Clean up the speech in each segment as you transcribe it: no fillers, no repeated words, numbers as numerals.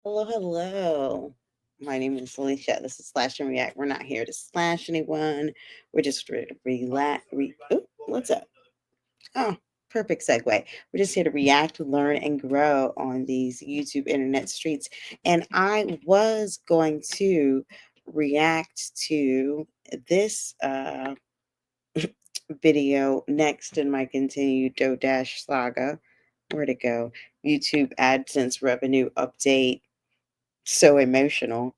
Hello, hello. My name is Alicia. This is Slash and React. We're not here to slash anyone. We're just here to relax. What's up? Oh, perfect segue. We're just here to react, learn, and grow on these YouTube internet streets. And I was going to react to this video next in my continued DoDash saga. Where'd it go? YouTube AdSense revenue update, so emotional.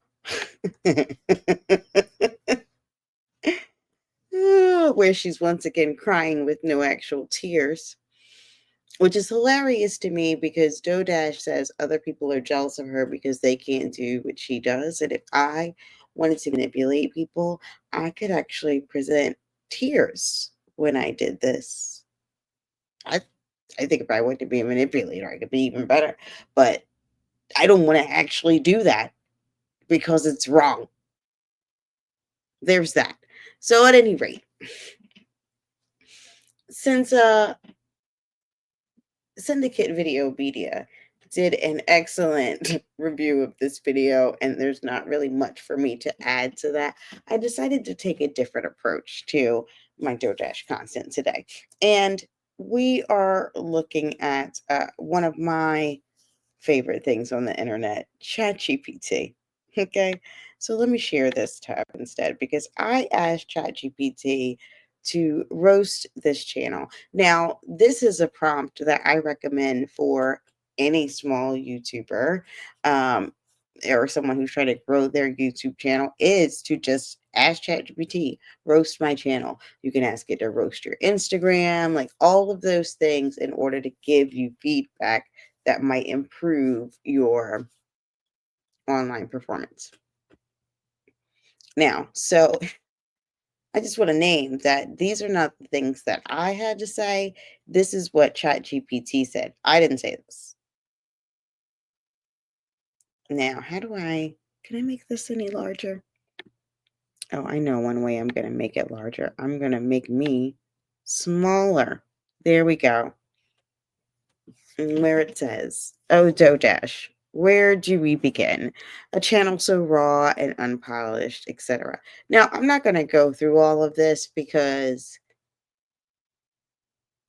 Where she's once again crying with no actual tears, which is hilarious to me because Dodash says other people are jealous of her because they can't do what she does. And if I wanted to manipulate people, I could actually present tears when I did this. I, I think if I wanted to be a manipulator, I could be even better. But I don't want to actually do that because it's wrong. There's that. So at any rate, since Syndicate Video Media did an excellent review of this video, and there's not really much for me to add to that, I decided to take a different approach to my DoDash content today. And we are looking at one of my favorite things on the internet, ChatGPT. Okay, so let me share this tab instead because I asked ChatGPT to roast this channel. Now, this is a prompt that I recommend for any small YouTuber, um, or someone who's trying to grow their YouTube channel, is to just ask ChatGPT, roast my channel. You can ask it to roast your Instagram, like all of those things in order to give you feedback that might improve your online performance. Now, so I just want to name that these are not the things that I had to say. This is what ChatGPT said. I didn't say this. Now, can I make this any larger? Oh, I know one way I'm going to make it larger. I'm going to make me smaller. There we go. Where it says, "Oh, Dodash, where do we begin? A channel so raw and unpolished, etc." Now, I'm not going to go through all of this because,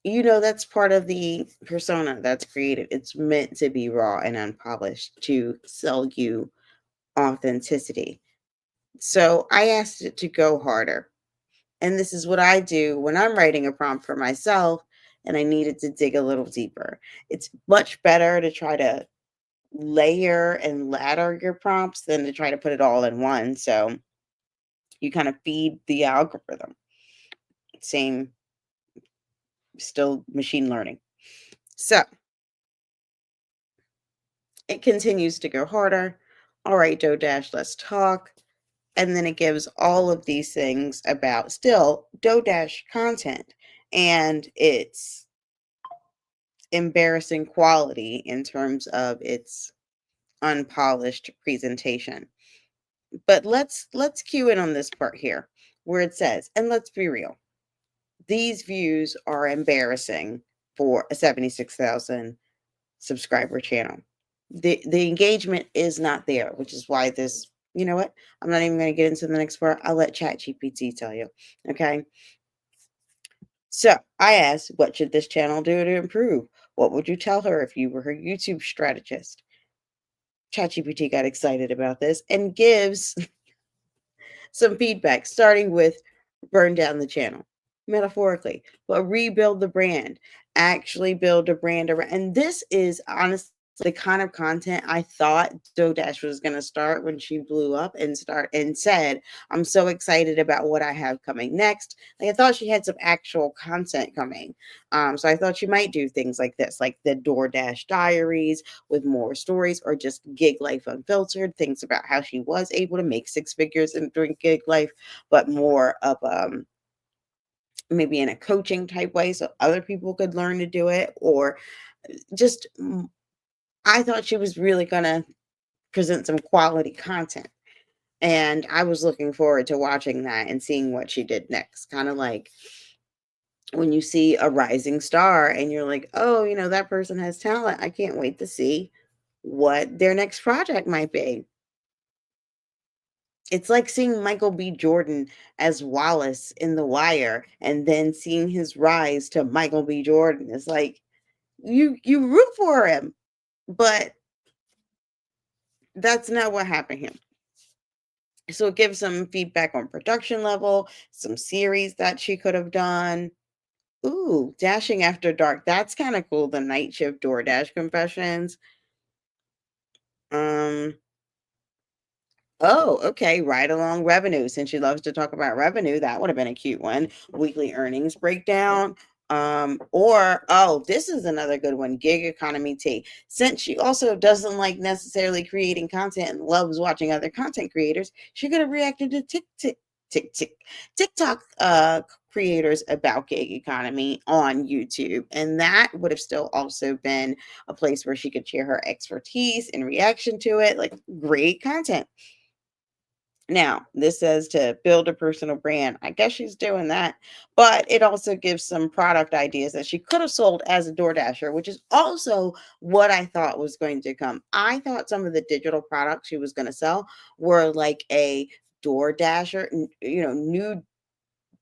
that's part of the persona that's created. It's meant to be raw and unpolished to sell you authenticity. So I asked it to go harder. And this is what I do when I'm writing a prompt for myself and I needed to dig a little deeper. It's much better to try to layer and ladder your prompts than to try to put it all in one. So you kind of feed the algorithm. Same, still machine learning. So it continues to go harder. All right, Dodash, let's talk. And then it gives all of these things about still Dodash content and its embarrassing quality in terms of its unpolished presentation. But let's cue in on this part here where it says, and let's be real, these views are embarrassing for a 76,000 subscriber channel. The engagement is not there, which is why this, you know what? I'm not even going to get into the next part. I'll let ChatGPT tell you. Okay. So I asked, what should this channel do to improve? What would you tell her if you were her YouTube strategist? ChatGPT got excited about this and gives some feedback, starting with burn down the channel, metaphorically, but rebuild the brand, actually build a brand around. And this is honestly the kind of content I thought Dodash was going to start when she blew up and said, "I'm so excited about what I have coming next." Like I thought she had some actual content coming. So I thought she might do things like this, like the DoorDash Diaries with more stories, or just Gig Life Unfiltered, things about how she was able to make six figures during gig life, but more of maybe in a coaching type way so other people could learn to do it, or just I thought she was really going to present some quality content. And I was looking forward to watching that and seeing what she did next. Kind of like when you see a rising star and you're like, oh, that person has talent. I can't wait to see what their next project might be. It's like seeing Michael B. Jordan as Wallace in The Wire and then seeing his rise to Michael B. Jordan. It's like you root for him, but that's not what happened here. So it gives some feedback on production level, some series that she could have done. Ooh, Dashing After Dark. That's kind of cool. The Night Shift DoorDash Confessions. Um, Oh, okay. Ride along revenue. Since she loves to talk about revenue, that would have been a cute one. Weekly earnings breakdown. Or this is another good one, gig economy tea. Since she also doesn't like necessarily creating content and loves watching other content creators, she could have reacted to TikTok creators about gig economy on YouTube. And that would have still also been a place where she could share her expertise in reaction to it. Like great content. Now, this says to build a personal brand. I guess she's doing that. But it also gives some product ideas that she could have sold as a DoorDasher, which is also what I thought was going to come. I thought some of the digital products she was going to sell were like a DoorDasher,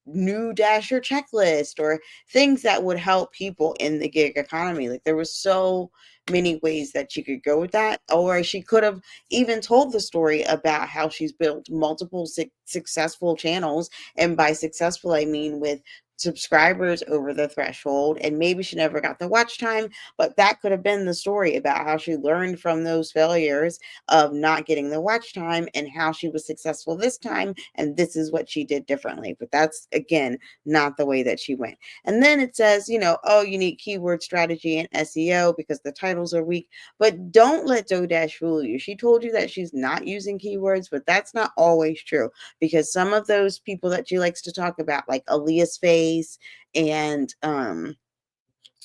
new dasher checklist or things that would help people in the gig economy. Like there was so many ways that she could go with that, or she could have even told the story about how she's built multiple successful channels, and by successful I mean with subscribers over the threshold, and maybe she never got the watch time, but that could have been the story about how she learned from those failures of not getting the watch time and how she was successful this time, and this is what she did differently. But that's again not the way that she went. And then it says, you need keyword strategy and SEO because the titles are weak. But don't let DoDash fool you. She told you that she's not using keywords, but that's not always true, because some of those people that she likes to talk about, like Aaliyah's Face and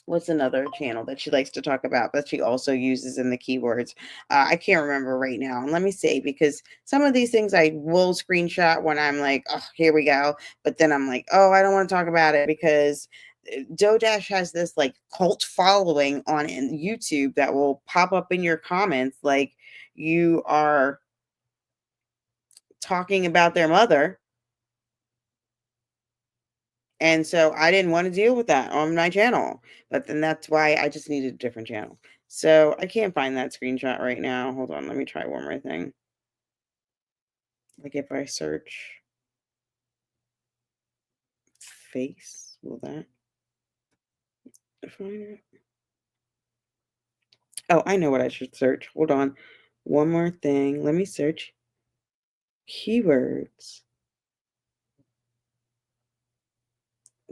what's another channel that she likes to talk about that she also uses in the keywords? I can't remember right now. And let me see, because some of these things I will screenshot when I'm like, oh, here we go. But then I'm like, oh, I don't want to talk about it because DoDash has this like cult following on YouTube that will pop up in your comments like you are talking about their mother. And so I didn't want to deal with that on my channel. But then that's why I just needed a different channel. So I can't find that screenshot right now. Hold on, let me try one more thing. Like if I search face, will that find it? Oh, I know what I should search. Hold on. One more thing. Let me search keywords.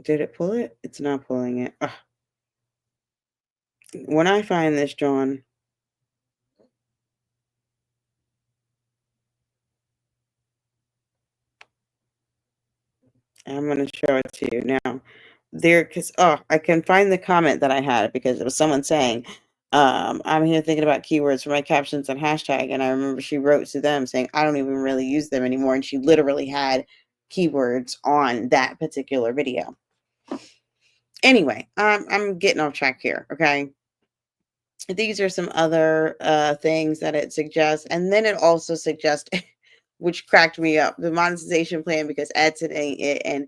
Did it pull it? It's not pulling it. Ugh. When I find this, John, I'm going to show it to you now. There, because I can find the comment that I had because it was someone saying, I'm here thinking about keywords for my captions and hashtag, and I remember she wrote to them saying I don't even really use them anymore, and she literally had keywords on that particular video. Anyway, I'm getting off track here. Okay, these are some other things that it suggests, and then it also suggests, which cracked me up, the monetization plan, because ads ain't it, and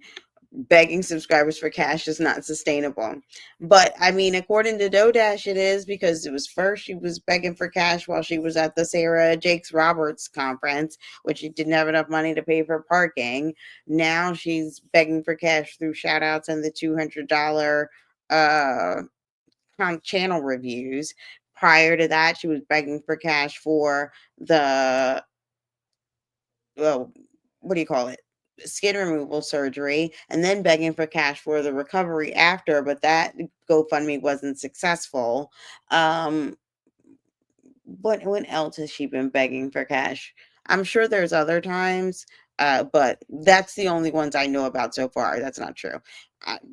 begging subscribers for cash is not sustainable. But I mean, according to DoDash, it is, because it was first she was begging for cash while she was at the Sarah Jakes Roberts conference, which she didn't have enough money to pay for parking. Now she's begging for cash through shout outs and the $200 uh channel reviews. Prior to that, she was begging for cash for the, well, what do you call it? Skin removal surgery, and then begging for cash for the recovery after, but that GoFundMe wasn't successful. When else has she been begging for cash? I'm sure there's other times, but that's the only ones I know about so far. That's not true.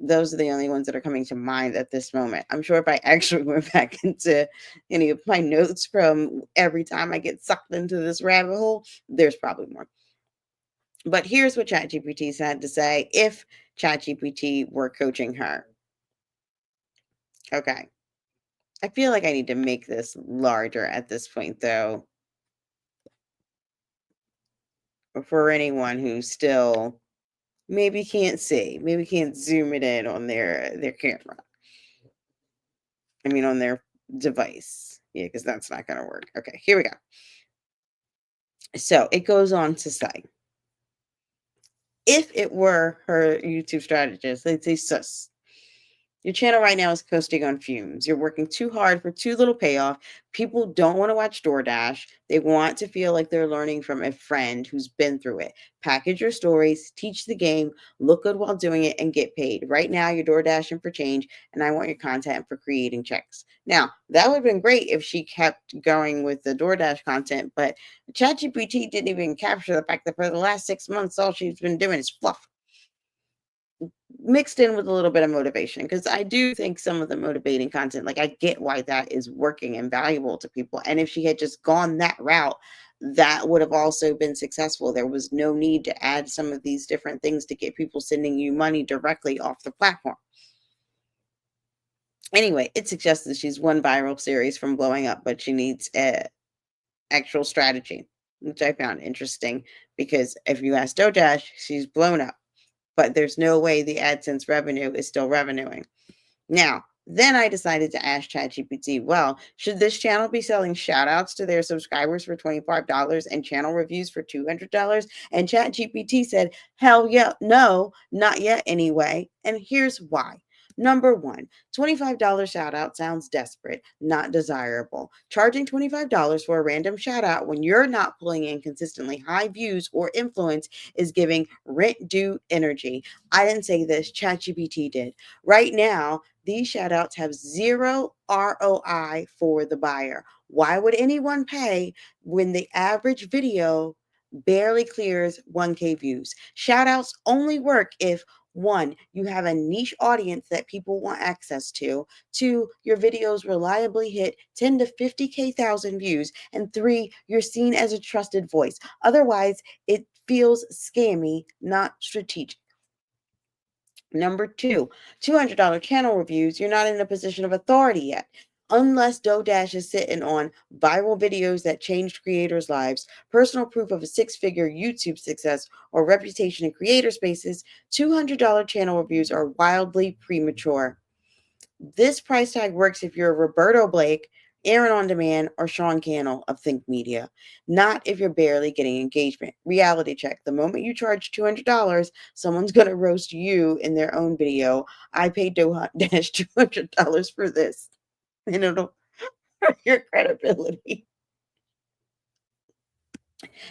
Those are the only ones that are coming to mind at this moment. I'm sure if I actually went back into any of my notes from every time I get sucked into this rabbit hole, there's probably more. But here's what ChatGPT had to say if ChatGPT were coaching her. Okay. I feel like I need to make this larger at this point, though, for anyone who still maybe can't see, maybe can't zoom it in on their camera. I mean, on their device. Yeah, because that's not going to work. Okay, here we go. So it goes on to say, if it were her YouTube strategist, they'd say, sus, your channel right now is coasting on fumes. You're working too hard for too little payoff. People don't want to watch DoorDash. They want to feel like they're learning from a friend who's been through it. Package your stories, teach the game, look good while doing it, and get paid. Right now, you're DoorDashing for change, and I want your content for creating checks. Now, that would have been great if she kept going with the DoorDash content, but ChatGPT didn't even capture the fact that for the last 6 months, all she's been doing is fluff mixed in with a little bit of motivation, because I do think some of the motivating content, like I get why that is working and valuable to people. And if she had just gone that route, that would have also been successful. There was no need to add some of these different things to get people sending you money directly off the platform. Anyway, it suggests that she's one viral series from blowing up, but she needs a actual strategy, which I found interesting because if you ask Dojash, she's blown up, but there's no way the AdSense revenue is still revenuing. Now, then I decided to ask ChatGPT, well, should this channel be selling shout outs to their subscribers for $25 and channel reviews for $200? And ChatGPT said, hell yeah, no, not yet anyway. And here's why. Number one, $25 shout out sounds desperate, not desirable. Charging $25 for a random shout out when you're not pulling in consistently high views or influence is giving rent due energy. I didn't say this, ChatGPT did. Right now, these shout outs have zero ROI for the buyer. Why would anyone pay when the average video barely clears 1K views? Shout outs only work if one, you have a niche audience that people want access to. Two, your videos reliably hit 10 to 50K thousand views. And three, you're seen as a trusted voice. Otherwise, it feels scammy, not strategic. Number two, $200 channel reviews. You're not in a position of authority yet. Unless Dodash is sitting on viral videos that changed creators' lives, personal proof of a six-figure YouTube success, or reputation in creator spaces, $200 channel reviews are wildly premature. This price tag works if you're Roberto Blake, Aaron On Demand, or Sean Cannell of Think Media, not if you're barely getting engagement. Reality check. The moment you charge $200, someone's going to roast you in their own video. I paid Dash $200 for this, and it'll hurt your credibility.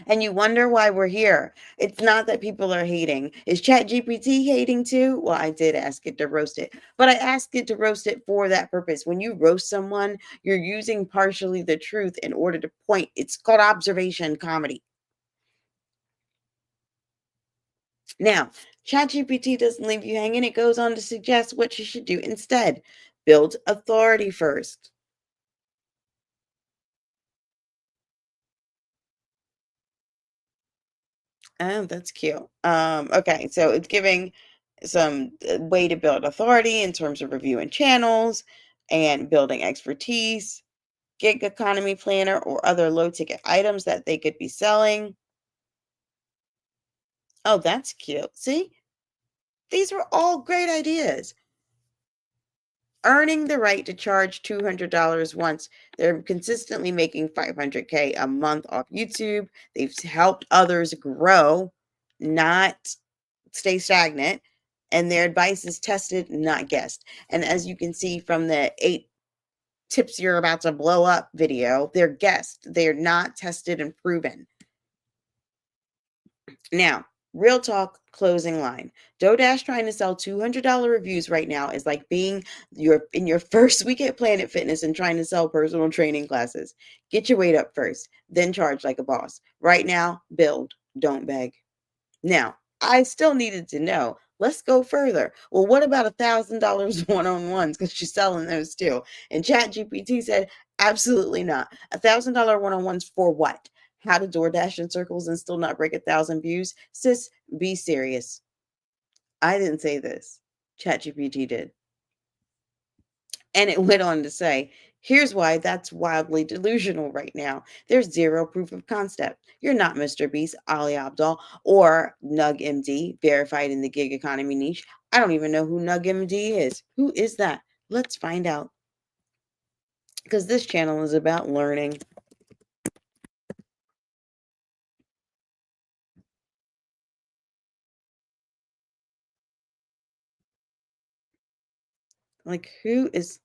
And you wonder why we're here. It's not that people are hating. Is ChatGPT hating too? Well, I did ask it to roast it, but I asked it to roast it for that purpose. When you roast someone, you're using partially the truth in order to point. It's called observation comedy. Now, ChatGPT doesn't leave you hanging. It goes on to suggest what you should do instead. Build authority first. Oh, that's cute. Okay, so it's giving some way to build authority in terms of reviewing channels and building expertise, gig economy planner, or other low ticket items that they could be selling. Oh, that's cute. See, these were all great ideas. Earning the right to charge $200 once. They're consistently making 500K a month off YouTube. They've helped others grow, not stay stagnant, and their advice is tested, not guessed. And as you can see from the 8 tips you're about to blow up video, they're guessed. They're not tested and proven. Now, real talk closing line. Dodash trying to sell $200 reviews right now is like being in your first week at Planet Fitness and trying to sell personal training classes. Get your weight up first, then charge like a boss. Right now, build, don't beg. Now, I still needed to know. Let's go further. Well, what about $1,000 one-on-ones? Because she's selling those too. And ChatGPT said, absolutely not. $1,000 one-on-ones for what? How to DoorDash in circles and still not break 1,000 views? Sis, be serious. I didn't say this. ChatGPT did. And it went on to say, Here's why that's wildly delusional right now. There's zero proof of concept. You're not Mr. Beast, Ali Abdal, or Nug MD, verified in the gig economy niche. I don't even know who Nug MD is. Who is that? Let's find out. Because this channel is about learning. Like, who is.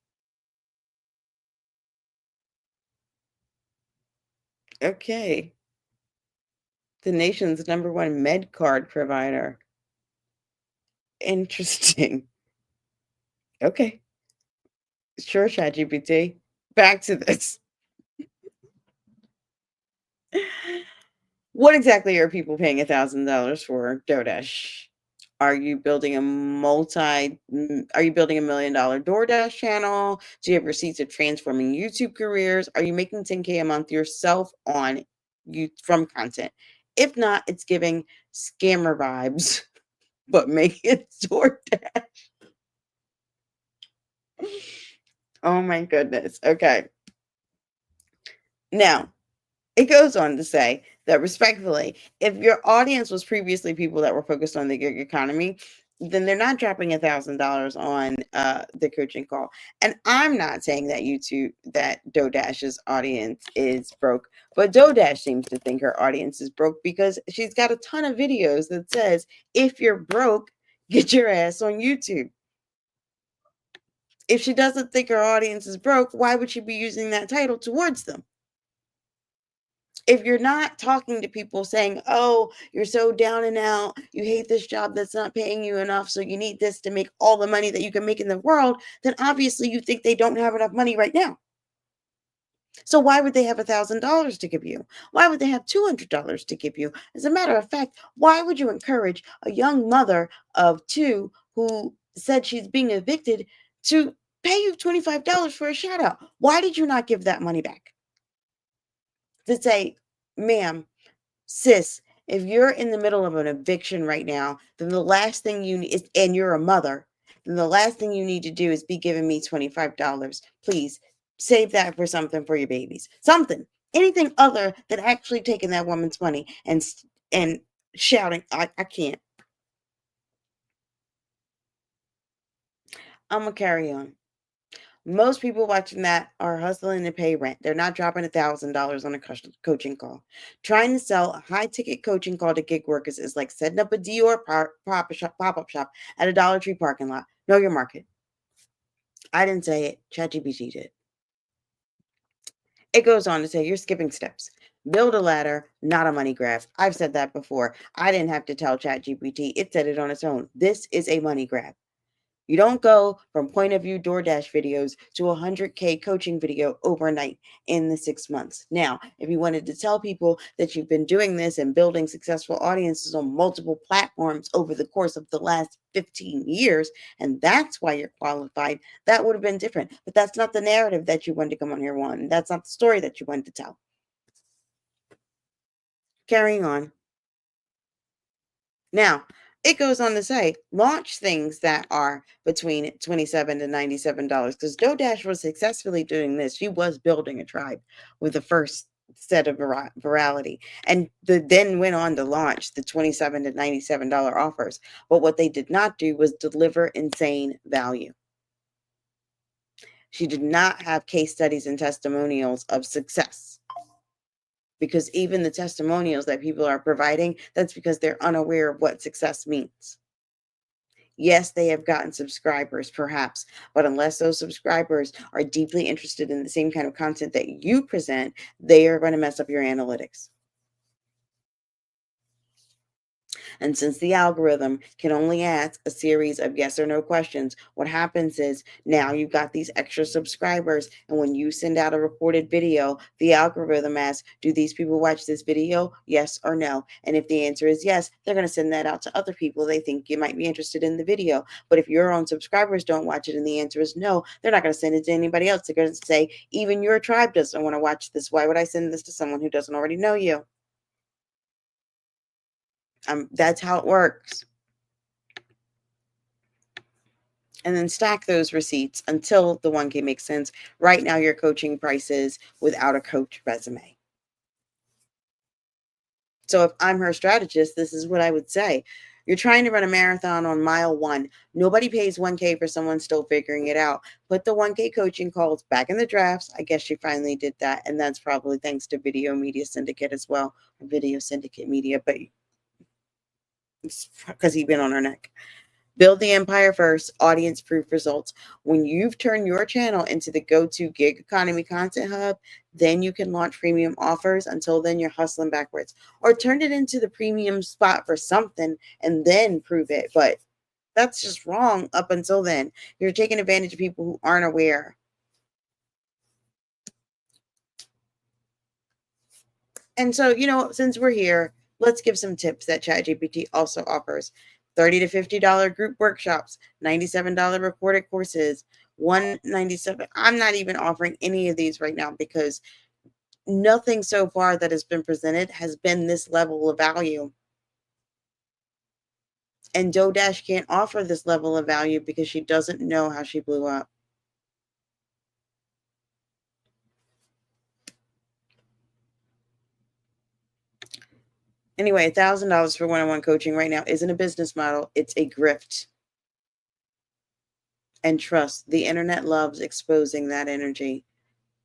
Okay. The nation's number one med card provider. Interesting. Okay. Sure, ChatGPT. Back to this. What exactly are people paying $1,000 for DoorDash? Are you building $1 million DoorDash channel? Do you have receipts of transforming YouTube careers? Are you making 10K a month yourself on you from content? If not, it's giving scammer vibes, but make it DoorDash. Oh my goodness. Okay. Now, it goes on to say that respectfully, if your audience was previously people that were focused on the gig economy, then they're not dropping $1,000 on the coaching call. And I'm not saying that that DoDash's audience is broke, but DoDash seems to think her audience is broke because she's got a ton of videos that says, if you're broke, get your ass on YouTube. If she doesn't think her audience is broke, why would she be using that title towards them? If you're not talking to people saying, oh, you're so down and out, you hate this job that's not paying you enough, so you need this to make all the money that you can make in the world, then obviously you think they don't have enough money right now. So why would they have $1,000 to give you? Why would they have $200 to give you? As a matter of fact, why would you encourage a young mother of two who said she's being evicted to pay you $25 for a shout out? Why did you not give that money back? To say, ma'am, sis, if you're in the middle of an eviction right now, then the last thing you need is, and you're a mother, then the last thing you need to do is be giving me $25. Please save that for something for your babies. Something, anything other than actually taking that woman's money and shouting, I can't. I'm gonna carry on. Most people watching that are hustling to pay rent. They're not dropping $1,000 on a coaching call. Trying to sell a high ticket coaching call to gig workers is like setting up a Dior pop-up shop at a Dollar Tree parking lot. Know your market. I didn't say it. ChatGPT did. It goes on to say you're skipping steps. Build a ladder, not a money grab. I've said that before. I didn't have to tell ChatGPT. It said it on its own. This is a money grab. You don't go from point of view DoorDash videos to a 100K coaching video overnight in the 6 months. Now, if you wanted to tell people that you've been doing this and building successful audiences on multiple platforms over the course of the last 15 years, and that's why you're qualified, that would have been different. But that's not the narrative that you wanted to come on here on. That's not the story that you wanted to tell. Carrying on. Now, it goes on to say, launch things that are between $27 to $97 because DoDash was successfully doing this. She was building a tribe with the first set of virality and then went on to launch the $27 to $97 offers. But what they did not do was deliver insane value. She did not have case studies and testimonials of success. Because even the testimonials that people are providing, that's because they're unaware of what success means. Yes, they have gotten subscribers, perhaps, but unless those subscribers are deeply interested in the same kind of content that you present, they are going to mess up your analytics. And since the algorithm can only ask a series of yes or no questions, what happens is now you've got these extra subscribers. And when you send out a recorded video, the algorithm asks, do these people watch this video? Yes or no? And if the answer is yes, they're going to send that out to other people they think you might be interested in the video. But if your own subscribers don't watch it and the answer is no, they're not going to send it to anybody else. They're going to say, even your tribe doesn't want to watch this. Why would I send this to someone who doesn't already know you? That's how it works. and then stack those receipts until the 1K makes sense. Right now, your coaching prices without a coach resume. So if I'm her strategist, this is what I would say. You're trying to run a marathon on mile one. Nobody pays 1K for someone still figuring it out. Put the 1K coaching calls back in the drafts. I guess she finally did that. And that's probably thanks to Video Media Syndicate as well, or Video Syndicate Media, but it's because he's been on her neck. Build the empire first, audience proof results. When you've turned your channel into the go to gig economy content hub, then you can launch premium offers. Until then, you're hustling backwards. Or turn it into the premium spot for something and then prove it. But that's just wrong up until then. You're taking advantage of people who aren't aware. And so, since we're here, let's give some tips that ChatGPT also offers. $30 to $50 group workshops, $97 recorded courses, 197. I'm not even offering any of these right now because nothing so far that has been presented has been this level of value. And DoDash can't offer this level of value because she doesn't know how she blew up. Anyway, $1,000 for one-on-one coaching right now isn't a business model. It's a grift. And trust, the internet loves exposing that energy.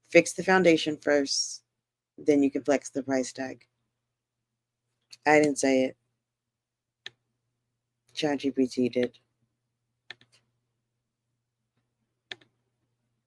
Fix the foundation first, then you can flex the price tag. I didn't say it. ChatGPT did.